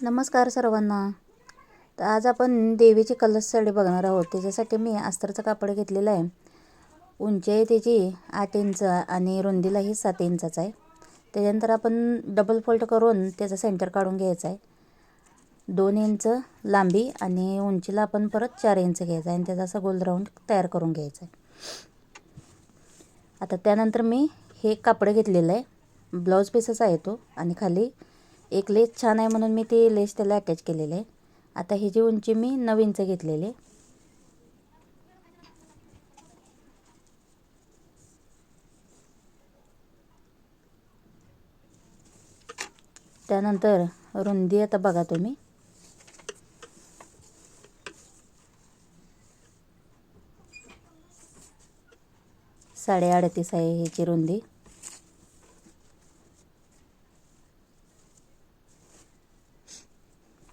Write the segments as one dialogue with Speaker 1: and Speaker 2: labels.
Speaker 1: नमस्कार सर्वांना. तर आज आपण देवीची कलश साडी बघणार आहोत. त्याच्यासाठी मी अस्तरचं कापड घेतलेलं आहे. उंची आहे त्याची 8 इंच आणि रुंदीलाही 7 इंचाच आहे. त्याच्यानंतर आपण डबल फोल्ड करून त्याचं सेंटर काढून घ्यायचं आहे. 2 इंच लांबी आणि उंचीला आपण परत 4 इंच घ्यायचं आहे आणि त्याचा असा गोल राऊंड तयार करून घ्यायचा आहे. आता त्यानंतर मी हे कापड घेतलेलं आहे. ब्लाऊज पीसच आहे तो आणि खाली एक लेस छान आहे म्हणून मी ती लेस त्याला अटॅच केलेली आहे. आता ही जी उंची मी 9 इंच घेतलेली. त्यानंतर रुंदी आता बघा तुम्ही 38.5 आहे ह्याची रुंदी.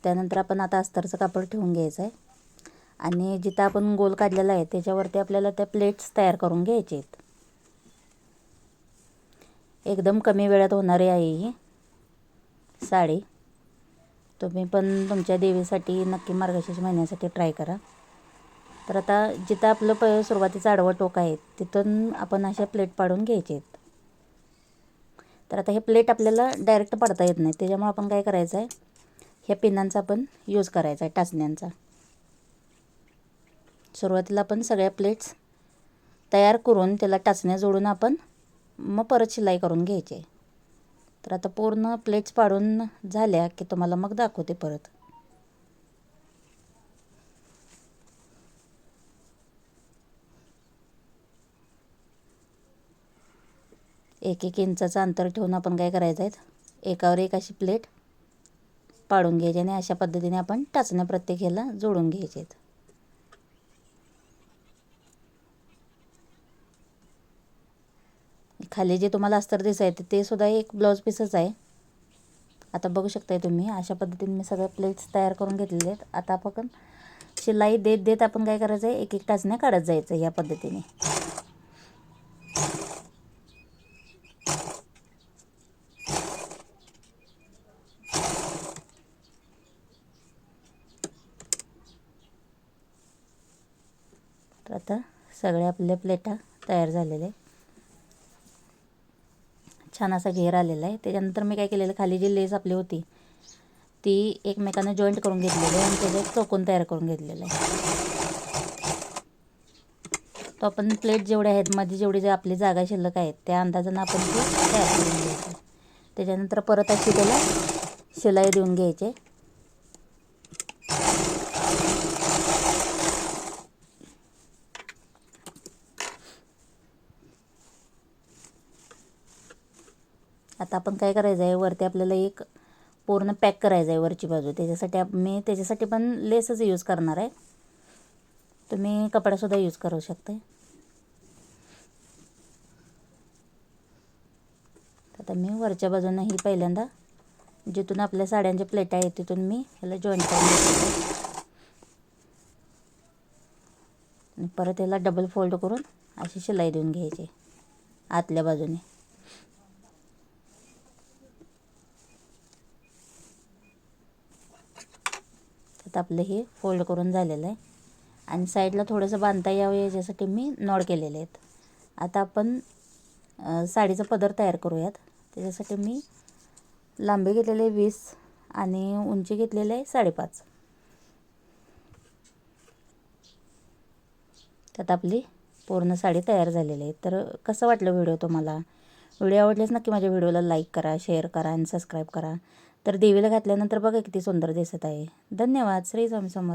Speaker 1: त्यानंतर आपण आता अस्तरचं कापड ठेवून घ्यायचं आहे आणि जिथं आपण गोल काढलेला आहे त्याच्यावरती आपल्याला त्या प्लेट्स तयार करून घ्यायचे आहेत. एकदम कमी वेळात होणारी आहे ही साडी. तुम्ही पण तुमच्या देवीसाठी नक्की मार्गशीर्ष महिन्यासाठी ट्राय करा. तर आता जिथं आपलं सुरुवातीचं आडवं टोक आहे तिथून आपण अशा प्लेट पाडून घ्यायचे आहेत. तर आता हे प्लेट आपल्याला डायरेक्ट पाडता येत नाही, त्याच्यामुळे आपण काय करायचं आहे, ह्या पिनांचा आपण यूज करायचा आहे, टाचण्यांचा. सुरुवातीला आपण सगळ्या प्लेट्स तयार करून त्याला टाचण्या जोडून आपण मग परत शिलाई करून घ्यायची. तर आता पूर्ण प्लेट्स पाडून झाल्या की तुम्हाला मग दाखवते परत. एक एक इंचाचं अंतर ठेवून आपण काय करायचं आहे, एकावर एक अशी प्लेट पाडून घ्यायची आणि अशा पद्धतीने आपण टाचण्या प्रत्येक ह्याला जोडून घ्यायचे आहेत. खाली जे तुम्हाला अस्तर दिसायचे ते सुद्धा एक ब्लाऊज पीसच आहे. आता बघू शकताय तुम्ही अशा पद्धतीने मी सगळ्या प्लेट्स तयार करून घेतलेले आहेत. आता आपण शिलाई देत देत आपण काय करायचं आहे, एक एक टाचण्या काढत जायचं या पद्धतीने. तर आता सगळ्या आपल्या प्लेटा तयार झालेल्या आहे. छान असा घेर आलेला आहे. त्याच्यानंतर मी काय केलेलं, खाली जी लेस आपली होती ती एकमेकांना जॉईंट करून घेतलेली आहे आणि त्याचा एक चौकोन तयार करून घेतलेला आहे. तो आपण प्लेट जेवढ्या आहेत मध्ये जेवढी आपली जागा शिल्लक आहे त्या अंदाजानं आपण ते तयार करून घ्यायचं. त्याच्यानंतर परत अशी त्याला शिलाई देऊन घ्यायची. आता आपण काय करायचं आहे, वरती आपल्याला एक पूर्ण पॅक करायचं आहे वरची बाजू. त्याच्यासाठी पण लेसच यूज करणार आहे. तुम्ही कपडासुद्धा यूज करू शकता. आता मी वरच्या बाजूनं ही पहिल्यांदा जिथून आपल्या साड्यांच्या प्लेटा आहेत तिथून मी ह्याला जॉईंट करून घेते आणि परत ह्याला डबल फोल्ड करून अशी शिलाई देऊन घ्यायची आतल्या बाजूने. आता आपलं हे फोल्ड करून झालेलं आहे आणि साईडला थोडंसं बांधता यावं याच्यासाठी मी नॉड केलेले आहेत. आता आपण साडीचा पदर तयार करूयात. त्याच्यासाठी मी लांबी घेतलेले 20 आणि उंची घेतलेली आहे 5.5. त्यात आपली पूर्ण साडी तयार झालेली आहे. तर कसं वाटलं व्हिडिओ तुम्हाला? व्हिडिओ आवडल्यास नक्की माझ्या व्हिडिओला लाईक करा, शेअर करा आणि सबस्क्राईब करा. तर देवीला घातल्यानंतर बघा किती सुंदर दिसत आहे. धन्यवाद. श्री स्वामी समर्थ.